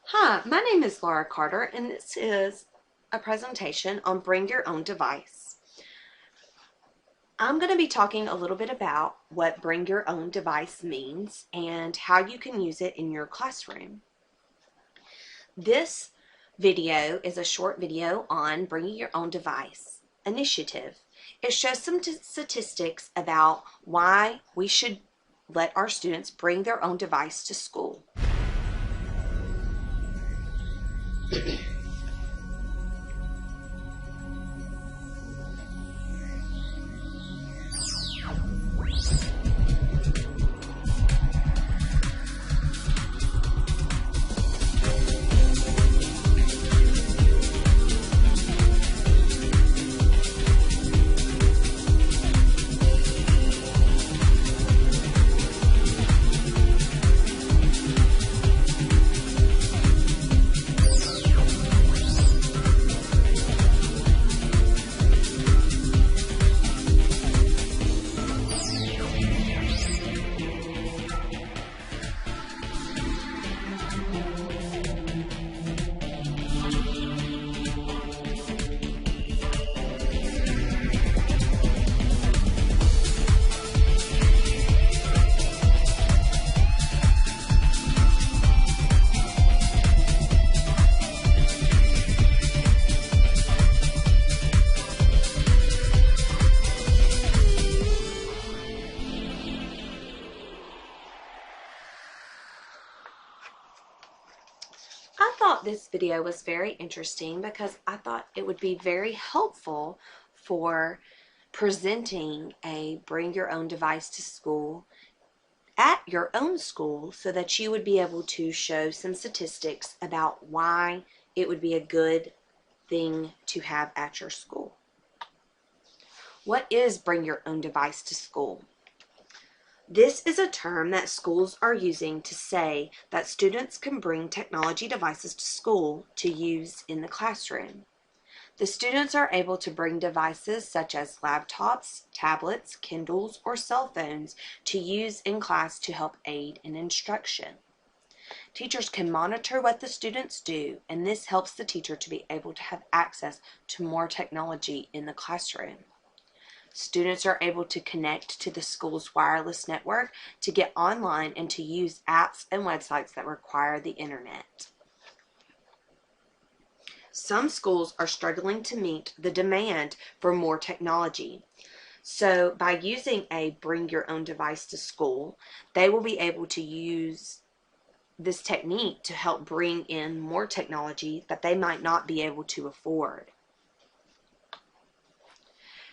Hi, my name is Laura Carter, and this is a presentation on Bring Your Own Device. I'm going to be talking a little bit about what Bring Your Own Device means and how you can use it in your classroom. This video is a short video on Bringing Your Own Device initiative. It shows some statistics about why we should let our students bring their own device to school. I thought this video was very interesting because I thought it would be very helpful for presenting a bring your own device to school at your own school so that you would be able to show some statistics about why it would be a good thing to have at your school. What is bring your own device to school? This is a term that schools are using to say that students can bring technology devices to school to use in the classroom. The students are able to bring devices such as laptops, tablets, Kindles, or cell phones to use in class to help aid in instruction. Teachers can monitor what the students do, and this helps the teacher to be able to have access to more technology in the classroom. Students are able to connect to the school's wireless network to get online and to use apps and websites that require the internet. Some schools are struggling to meet the demand for more technology. So by using a bring your own device to school, they will be able to use this technique to help bring in more technology that they might not be able to afford.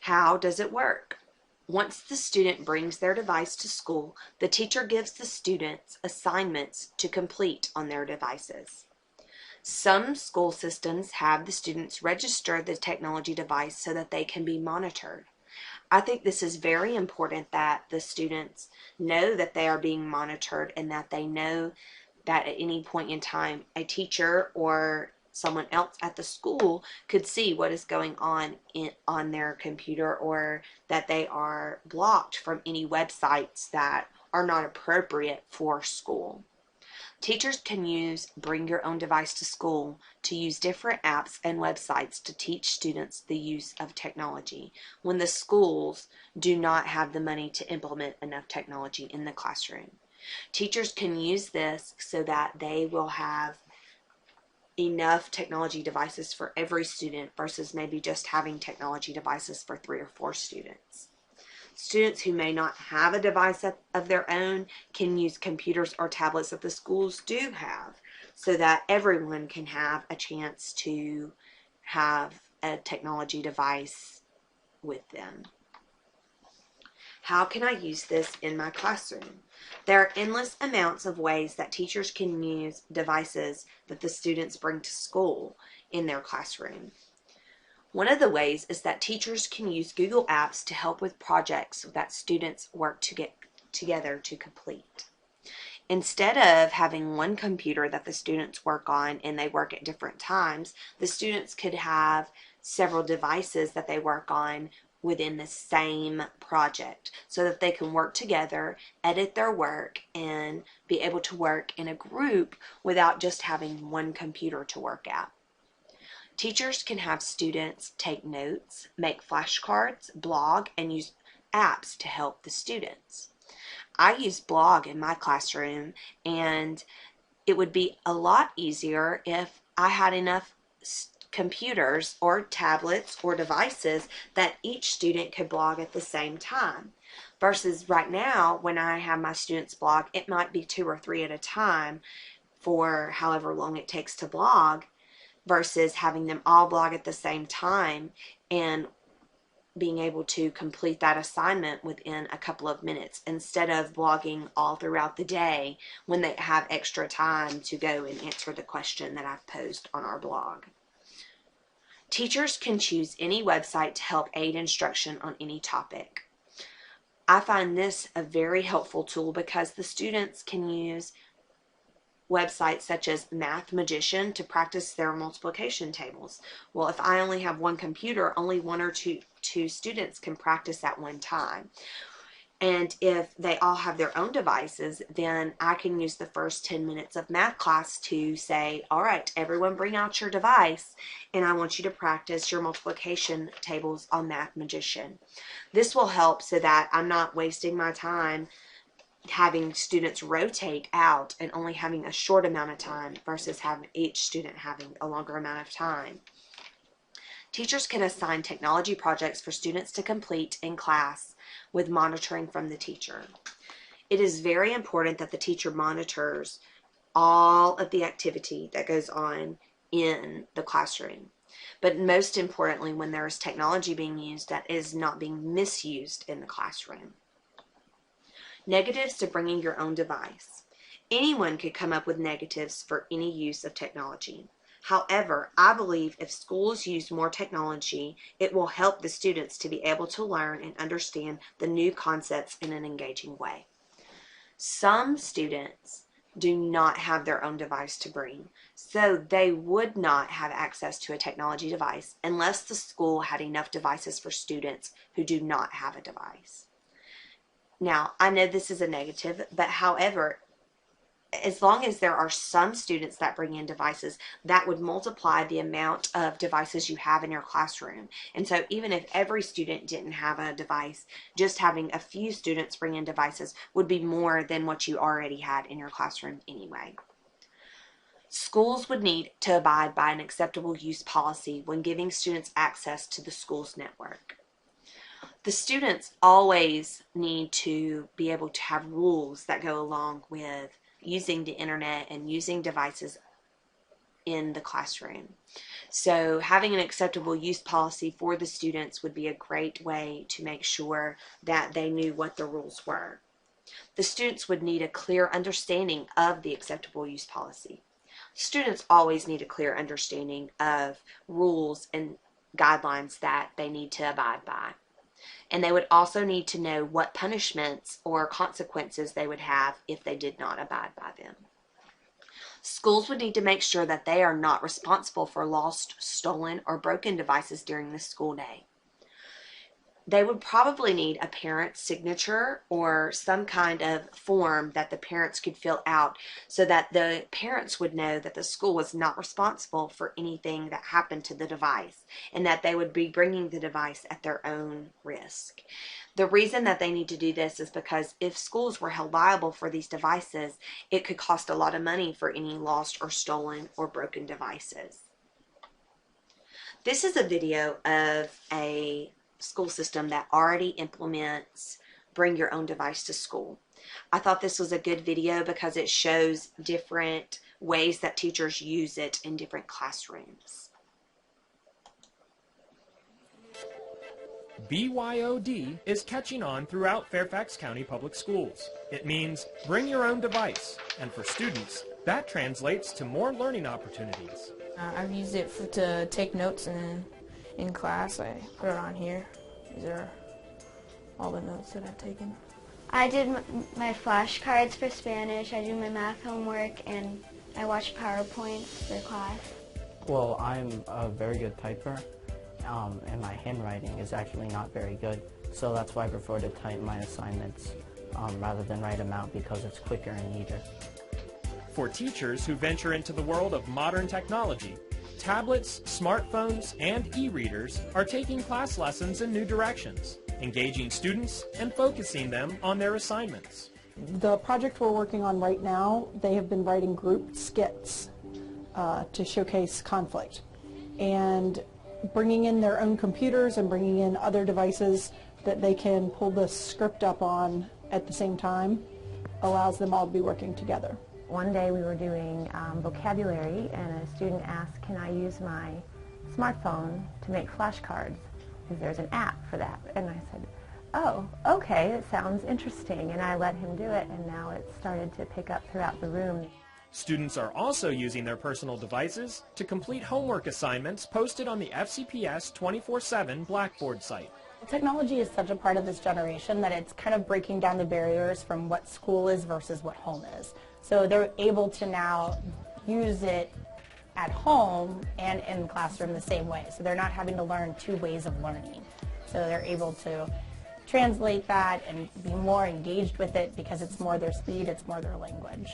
How does it work? Once the student brings their device to school, the teacher gives the students assignments to complete on their devices. Some school systems have the students register the technology device so that they can be monitored. I think this is very important that the students know that they are being monitored and that they know that at any point in time a teacher or someone else at the school could see what is going on on their computer, or that they are blocked from any websites that are not appropriate for school. Teachers can use Bring Your Own Device to School to use different apps and websites to teach students the use of technology when the schools do not have the money to implement enough technology in the classroom. Teachers can use this so that they will have enough technology devices for every student versus maybe just having technology devices for 3 or 4 students. Students who may not have a device of their own can use computers or tablets that the schools do have so that everyone can have a chance to have a technology device with them. How can I use this in my classroom? There are endless amounts of ways that teachers can use devices that the students bring to school in their classroom. One of the ways is that teachers can use Google Apps to help with projects that students work to get together to complete. Instead of having one computer that the students work on and they work at different times, the students could have several devices that they work on within the same project so that they can work together, edit their work, and be able to work in a group without just having one computer to work at. Teachers can have students take notes, make flashcards, blog, and use apps to help the students. I use blog in my classroom, and it would be a lot easier if I had enough computers or tablets or devices that each student could blog at the same time. Versus right now, when I have my students blog, it might be 2 or 3 at a time for however long it takes to blog, versus having them all blog at the same time and being able to complete that assignment within a couple of minutes instead of blogging all throughout the day when they have extra time to go and answer the question that I've posed on our blog. Teachers can choose any website to help aid instruction on any topic. I find this a very helpful tool because the students can use websites such as Math Magician to practice their multiplication tables. Well, if I only have one computer, only one or two students can practice at one time. And if they all have their own devices, then I can use the first 10 minutes of math class to say, all right, everyone bring out your device, and I want you to practice your multiplication tables on Math Magician. This will help so that I'm not wasting my time having students rotate out and only having a short amount of time versus having each student having a longer amount of time. Teachers can assign technology projects for students to complete in class with monitoring from the teacher. It is very important that the teacher monitors all of the activity that goes on in the classroom. But most importantly, when there is technology being used, that is not being misused in the classroom. Negatives to bringing your own device. Anyone could come up with negatives for any use of technology. However, I believe if schools use more technology, it will help the students to be able to learn and understand the new concepts in an engaging way. Some students do not have their own device to bring, so they would not have access to a technology device unless the school had enough devices for students who do not have a device. Now, I know this is a negative, but however, as long as there are some students that bring in devices, that would multiply the amount of devices you have in your classroom. And so even if every student didn't have a device, just having a few students bring in devices would be more than what you already had in your classroom anyway. Schools would need to abide by an acceptable use policy when giving students access to the school's network. The students always need to be able to have rules that go along with using the internet and using devices in the classroom. So having an acceptable use policy for the students would be a great way to make sure that they knew what the rules were. The students would need a clear understanding of the acceptable use policy. Students always need a clear understanding of rules and guidelines that they need to abide by. And they would also need to know what punishments or consequences they would have if they did not abide by them. Schools would need to make sure that they are not responsible for lost, stolen, or broken devices during the school day. They would probably need a parent's signature or some kind of form that the parents could fill out so that the parents would know that the school was not responsible for anything that happened to the device and that they would be bringing the device at their own risk. The reason that they need to do this is because if schools were held liable for these devices, it could cost a lot of money for any lost or stolen or broken devices. This is a video of a school system that already implements bring your own device to school. I thought this was a good video because it shows different ways that teachers use it in different classrooms. BYOD is catching on throughout Fairfax County Public Schools. It means bring your own device, and for students, that translates to more learning opportunities. I've used it to take notes in class. I put it on here. These are all the notes that I've taken. I did my flashcards for Spanish, I do my math homework, and I watch PowerPoint for class. Well, I'm a very good typer, and my handwriting is actually not very good. So that's why I prefer to type my assignments rather than write them out, because it's quicker and neater. For teachers who venture into the world of modern technology, tablets, smartphones, and e-readers are taking class lessons in new directions, engaging students and focusing them on their assignments. The project we're working on right now, they have been writing group skits to showcase conflict, and bringing in their own computers and bringing in other devices that they can pull the script up on at the same time allows them all to be working together. One day we were doing vocabulary, and a student asked, can I use my smartphone to make flashcards? Because there's an app for that. And I said, oh, okay, it sounds interesting. And I let him do it, and now it's started to pick up throughout the room. Students are also using their personal devices to complete homework assignments posted on the FCPS 24/7 Blackboard site. Technology is such a part of this generation that it's kind of breaking down the barriers from what school is versus what home is. So they're able to now use it at home and in the classroom the same way. So they're not having to learn two ways of learning. So they're able to translate that and be more engaged with it because it's more their speed, it's more their language.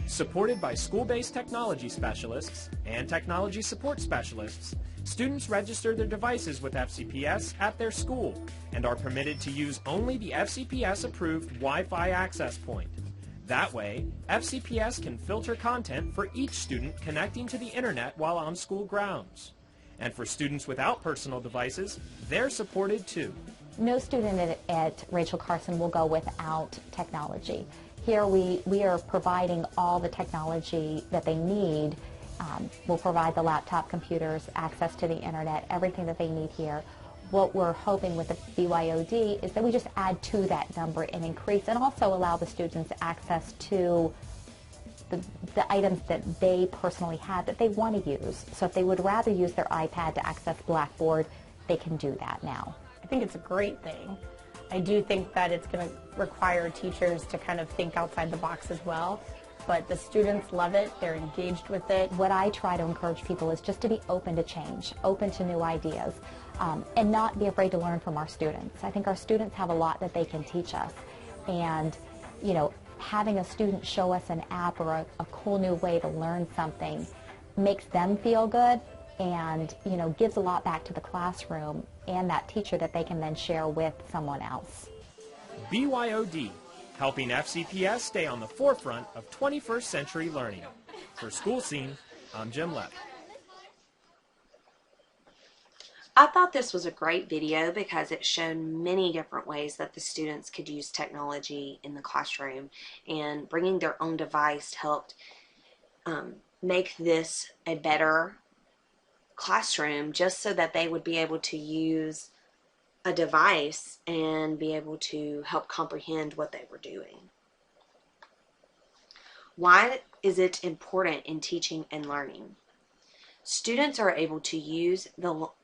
Supported by school-based technology specialists and technology support specialists, students register their devices with FCPS at their school and are permitted to use only the FCPS-approved Wi-Fi access point. That way, FCPS can filter content for each student connecting to the internet while on school grounds. And for students without personal devices, they're supported too. No student at Rachel Carson will go without technology. Here we are providing all the technology that they need. We'll provide the laptop computers, access to the internet, everything that they need here. What we're hoping with the BYOD is that we just add to that number and increase, and also allow the students access to the items that they personally have that they want to use. So if they would rather use their iPad to access Blackboard, they can do that now. I think it's a great thing. I do think that it's going to require teachers to kind of think outside the box as well. But the students love it, they're engaged with it. What I try to encourage people is just to be open to change, open to new ideas, and not be afraid to learn from our students. I think our students have a lot that they can teach us. And, you know, having a student show us an app or a cool new way to learn something makes them feel good and, you know, gives a lot back to the classroom and that teacher that they can then share with someone else. BYOD, helping FCPS stay on the forefront of 21st century learning. For School Scene, I'm Jim Lepp. I thought this was a great video because it showed many different ways that the students could use technology in the classroom, and bringing their own device helped make this a better classroom, just so that they would be able to use a device and be able to help comprehend what they were doing. Why is it important in teaching and learning? Students are able to use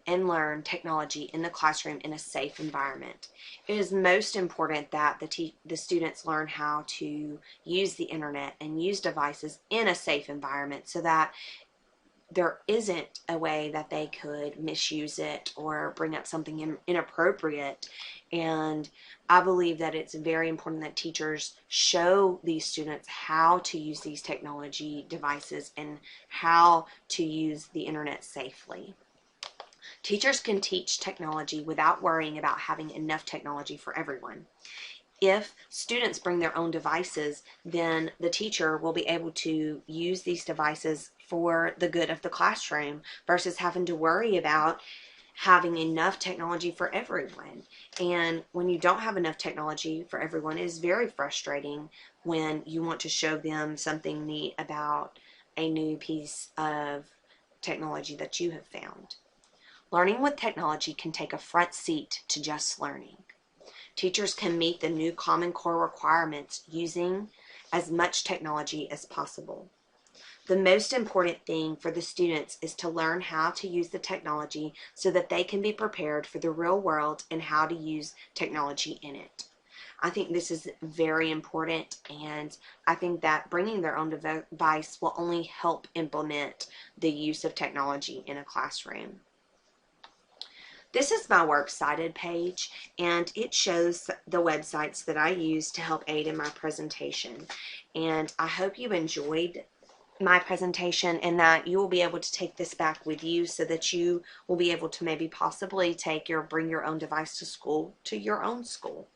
and learn technology in the classroom in a safe environment. It is most important that the students learn how to use the internet and use devices in a safe environment, so that there isn't a way that they could misuse it or bring up something inappropriate. And I believe that it's very important that teachers show these students how to use these technology devices and how to use the internet safely. Teachers can teach technology without worrying about having enough technology for everyone. If students bring their own devices, then the teacher will be able to use these devices for the good of the classroom versus having to worry about having enough technology for everyone. And when you don't have enough technology for everyone, it is very frustrating when you want to show them something neat about a new piece of technology that you have found. Learning with technology can take a front seat to just learning. Teachers can meet the new Common Core requirements using as much technology as possible. The most important thing for the students is to learn how to use the technology so that they can be prepared for the real world and how to use technology in it. I think this is very important, and I think that bringing their own device will only help implement the use of technology in a classroom. This is my Works Cited page, and it shows the websites that I use to help aid in my presentation. And I hope you enjoyed my presentation and that you will be able to take this back with you so that you will be able to maybe possibly bring your own device to school, to your own school.